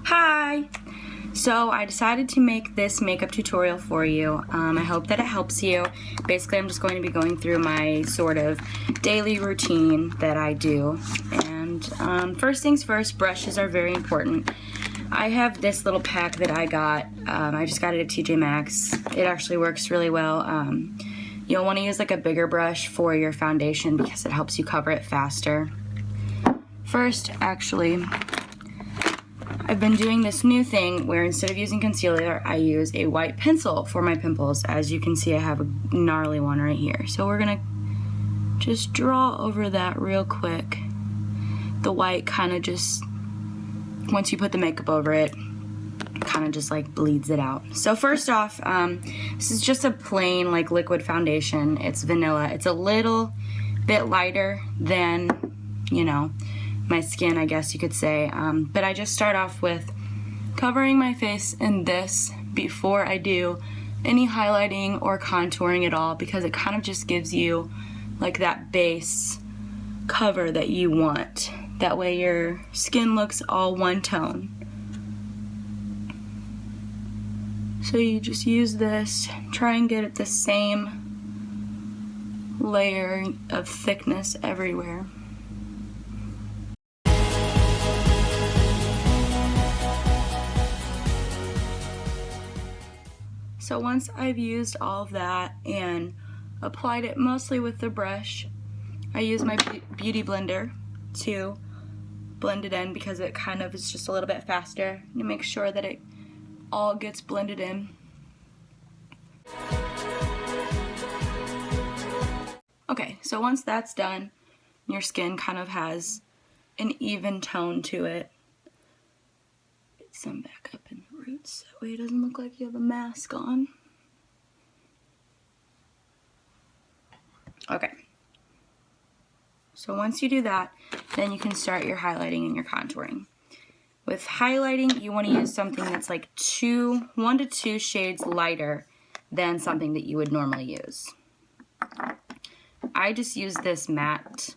Hi! So I decided to make this makeup tutorial for you. I hope that it helps you. Basically, I'm just going to be going through my sort of daily routine that I do. And first things first, brushes are very important. I have this little pack that I got. I just got it at TJ Maxx. It actually works really well. You'll want to use like a bigger brush for your foundation because it helps you cover it faster. First, actually, I've been doing this new thing where instead of using concealer, I use a white pencil for my pimples. As you can see, I have a gnarly one right here. So we're gonna just draw over that real quick. The white kind of just, once you put the makeup over it, kind of just like bleeds it out. So first off, this is just a plain like liquid foundation. It's vanilla. It's a little bit lighter than, you know, my skin, I guess you could say, but I just start off with covering my face in this before I do any highlighting or contouring at all, because it kind of just gives you like that base cover that you want. That way your skin looks all one tone. So you just use this, try and get it the same layer of thickness everywhere. So once I've used all of that and applied it mostly with the brush, I use my Beauty Blender to blend it in because it kind of is just a little bit faster to make sure that it all gets blended in. Okay, so once that's done, your skin kind of has an even tone to it. Get some back up in the roots, that way it doesn't look like you have a mask on. Okay. So once you do that, then you can start your highlighting and your contouring. With highlighting, you want to use something that's like 1 to 2 shades lighter than something that you would normally use. I just use this matte,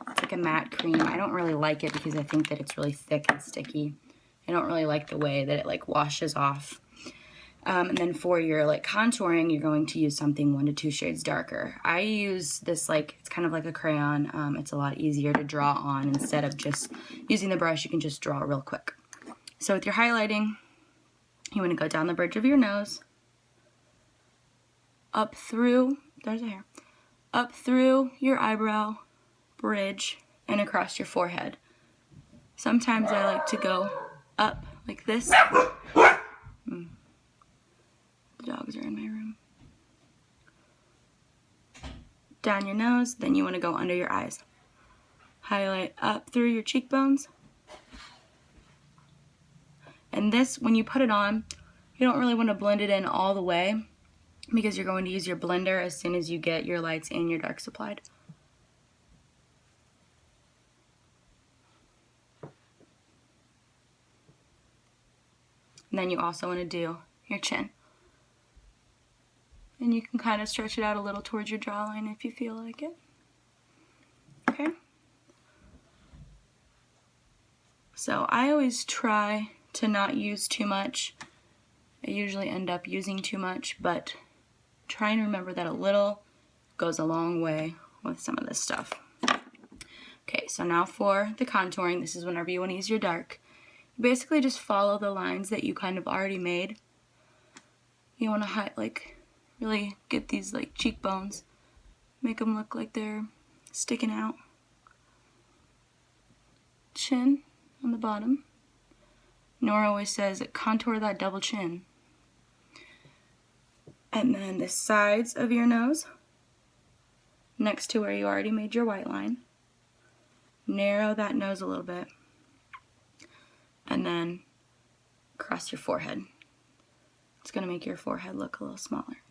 it's like a matte cream. I don't really like it because I think that it's really thick and sticky. I don't really like the way that it like washes off. And then for your like contouring, you're going to use something 1 to 2 shades darker. I use this like, it's kind of like a crayon. It's a lot easier to draw on. Instead of just using the brush, you can just draw real quick. So with your highlighting, you want to go down the bridge of your nose, up through, there's a hair, up through your eyebrow bridge and across your forehead. Sometimes I like to go up like this. The dogs are in my room. Down your nose, then you want to go under your eyes. Highlight up through your cheekbones. And this, when you put it on, you don't really want to blend it in all the way because you're going to use your blender as soon as you get your lights and your darks applied. And then you also want to do your chin. And you can kind of stretch it out a little towards your jawline if you feel like it. Okay? So I always try to not use too much. I usually end up using too much, but try and remember that a little goes a long way with some of this stuff. Okay, so now for the contouring, this is whenever you want to use your dark. Basically just follow the lines that you kind of already made. You want to really get these like cheekbones, make them look like they're sticking out. Chin on the bottom. Nora always says contour that double chin. And then the sides of your nose, next to where you already made your white line. Narrow that nose a little bit. And then across your forehead. It's going to make your forehead look a little smaller.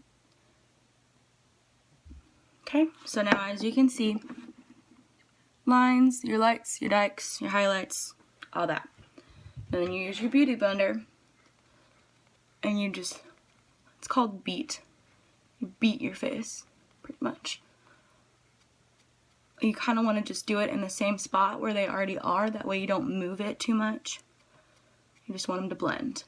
Okay, so now as you can see, lines, your lights, your darks, your highlights, all that. And then you use your Beauty Blender and you just, it's called beat. You beat your face, pretty much. You kind of want to just do it in the same spot where they already are, that way you don't move it too much. You just want them to blend.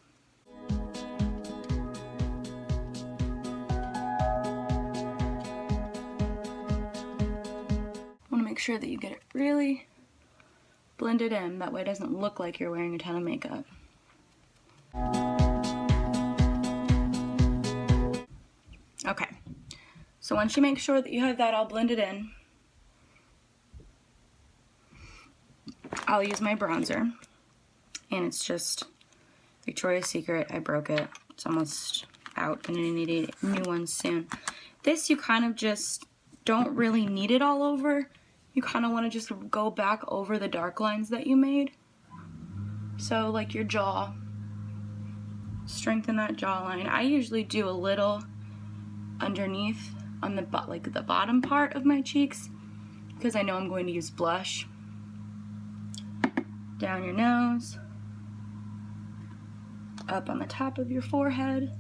Want to make sure that you get it really blended in. That way it doesn't look like you're wearing a ton of makeup. Okay, so once you make sure that you have that all blended in, I'll use my bronzer, and it's just Victoria's Secret. I broke it. It's almost out. I'm gonna need a new one soon. This you kind of just don't really need it all over. You kind of want to just go back over the dark lines that you made. So like your jaw, strengthen that jawline. I usually do a little underneath on the the bottom part of my cheeks because I know I'm going to use blush. Down your nose, up on the top of your forehead.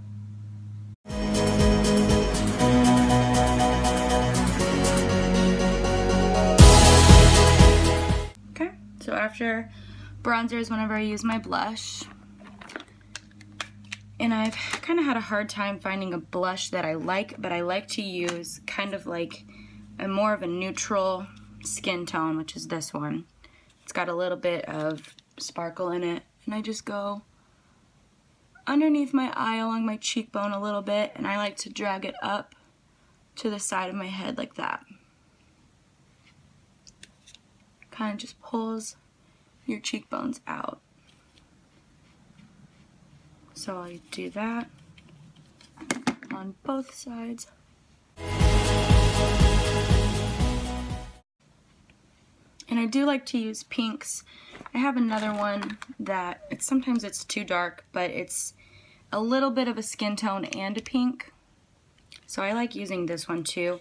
Okay, so after bronzer is whenever I use my blush. And I've kind of had a hard time finding a blush that I like, but I like to use kind of like a more of a neutral skin tone, which is this one. It's got a little bit of sparkle in it, and I just go underneath my eye along my cheekbone a little bit, and I like to drag it up to the side of my head like that. Kind of just pulls your cheekbones out. So I do that on both sides. And I do like to use pinks. I have another one that sometimes it's too dark, but it's a little bit of a skin tone and a pink. So I like using this one too,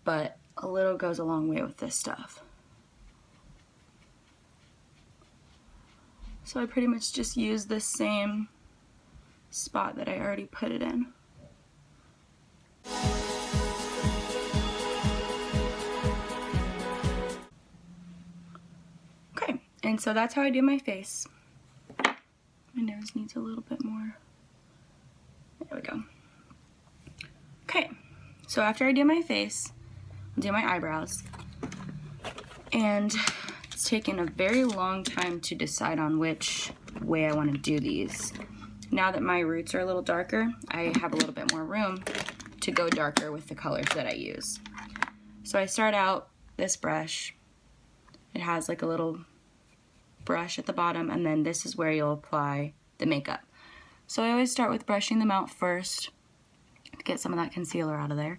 but a little goes a long way with this stuff. So I pretty much just use this same spot that I already put it in. Okay, and so that's how I do my face. My nose needs a little bit more. There we go. Okay, so after I do my face, I'll do my eyebrows. And it's taken a very long time to decide on which way I want to do these. Now that my roots are a little darker, I have a little bit more room to go darker with the colors that I use. So I start out this brush. It has like a little brush at the bottom, and then this is where you'll apply the makeup. So I always start with brushing them out first to get some of that concealer out of there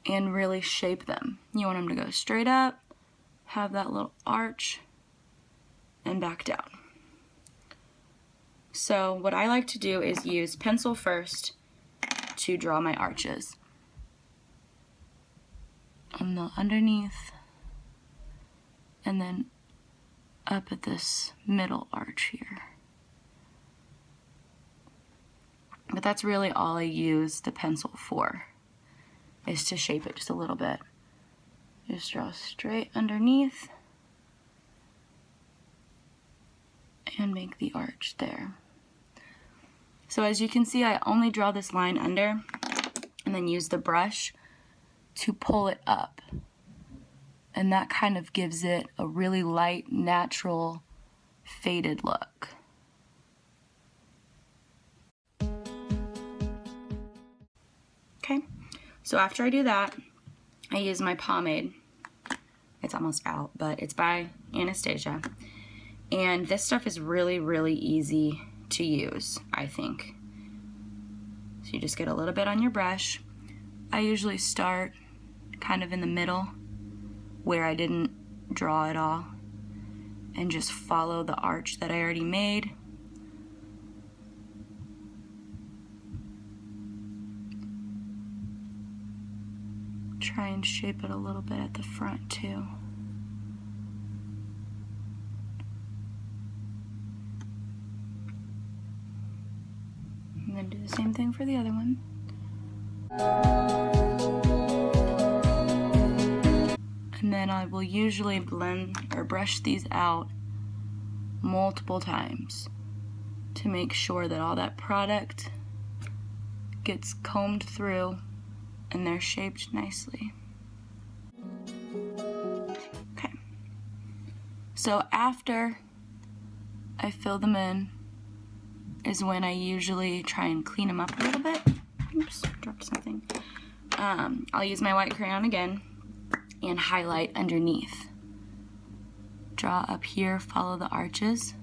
and really shape them. You want them to go straight up, have that little arch, and back down. So what I like to do is use pencil first to draw my arches. On the underneath, and then up at this middle arch here. But that's really all I use the pencil for, is to shape it just a little bit. Just draw straight underneath and make the arch there. So as you can see, I only draw this line under and then use the brush to pull it up. And that kind of gives it a really light, natural, faded look. Okay, so after I do that, I use my pomade. It's almost out, but it's by Anastasia. And this stuff is really, really easy to use, I think. So you just get a little bit on your brush. I usually start kind of in the middle where I didn't draw it all and just follow the arch that I already made. Try and shape it a little bit at the front too. And then do the same thing for the other one. And then I will usually blend or brush these out multiple times to make sure that all that product gets combed through and they're shaped nicely. Okay. So after I fill them in is when I usually try and clean them up a little bit. Oops, dropped something. I'll use my white crayon again and highlight underneath. Draw up here, follow the arches.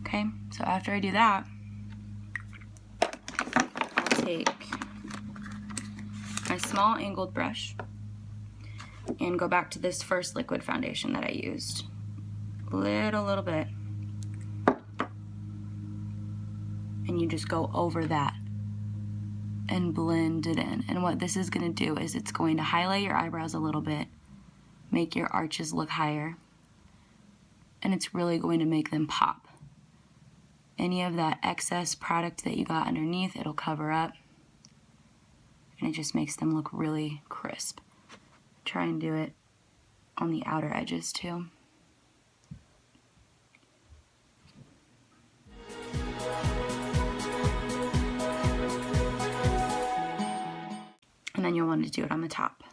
Okay, so after I do that, I'll take my small angled brush and go back to this first liquid foundation that I used. Little bit. And you just go over that and blend it in. And what this is gonna do is it's going to highlight your eyebrows a little bit, make your arches look higher, and it's really going to make them pop. Any of that excess product that you got underneath, it'll cover up, and it just makes them look really crisp. Try and do it on the outer edges too. And then you'll want to do it on the top.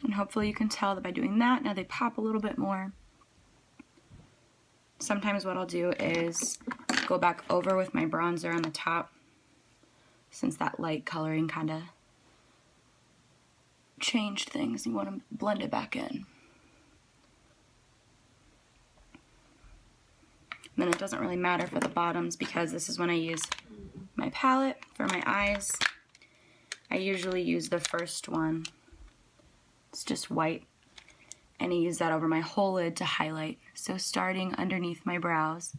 And hopefully you can tell that by doing that, now they pop a little bit more. Sometimes what I'll do is go back over with my bronzer on the top, since that light coloring kind of changed things. You want to blend it back in. And then it doesn't really matter for the bottoms because this is when I use my palette for my eyes. I usually use the first one. It's just white. And I use that over my whole lid to highlight. So starting underneath my brows.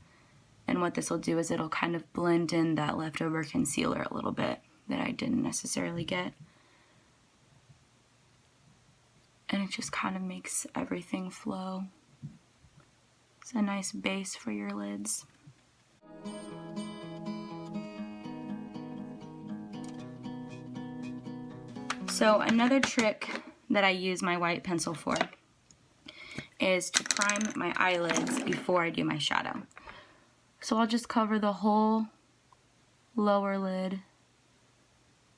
And what this will do is it'll kind of blend in that leftover concealer a little bit that I didn't necessarily get. And it just kind of makes everything flow. It's a nice base for your lids. So another trick that I use my white pencil for is to prime my eyelids before I do my shadow. So I'll just cover the whole lower lid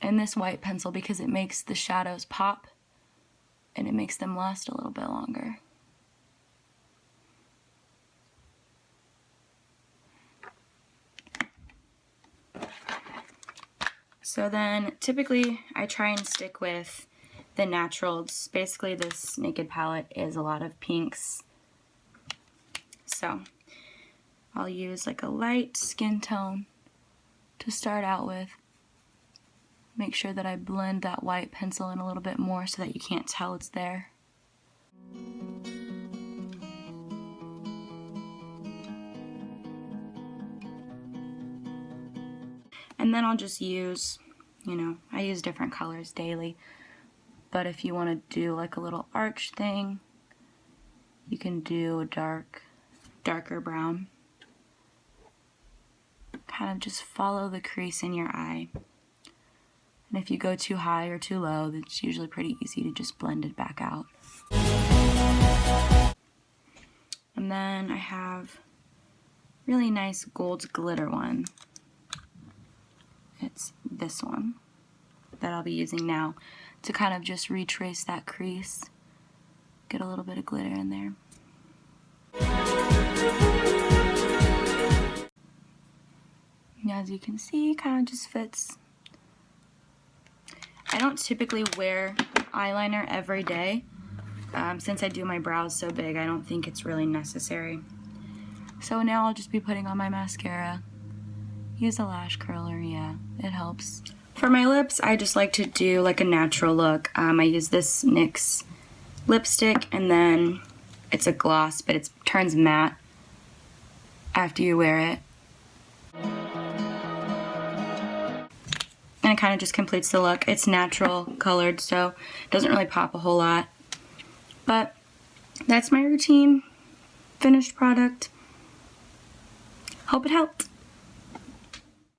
in this white pencil because it makes the shadows pop and it makes them last a little bit longer. So then typically I try and stick with the naturals. Basically this Naked palette is a lot of pinks. So I'll use like a light skin tone to start out with. Make sure that I blend that white pencil in a little bit more so that you can't tell it's there. And then I'll just use, I use different colors daily. But if you want to do like a little arch thing, you can do a darker brown. Kind of just follow the crease in your eye. And if you go too high or too low, it's usually pretty easy to just blend it back out. And then I have really nice gold glitter one. It's this one that I'll be using now to kind of just retrace that crease, get a little bit of glitter in there. And as you can see, kind of just fits. I don't typically wear eyeliner every day. Since I do my brows so big, I don't think it's really necessary. So now I'll just be putting on my mascara. Use a lash curler, yeah, it helps. For my lips, I just like to do like a natural look. I use this NYX lipstick, and then it's a gloss, but it turns matte after you wear it. And it kind of just completes the look. It's natural colored, so it doesn't really pop a whole lot. But that's my routine, finished product. Hope it helped.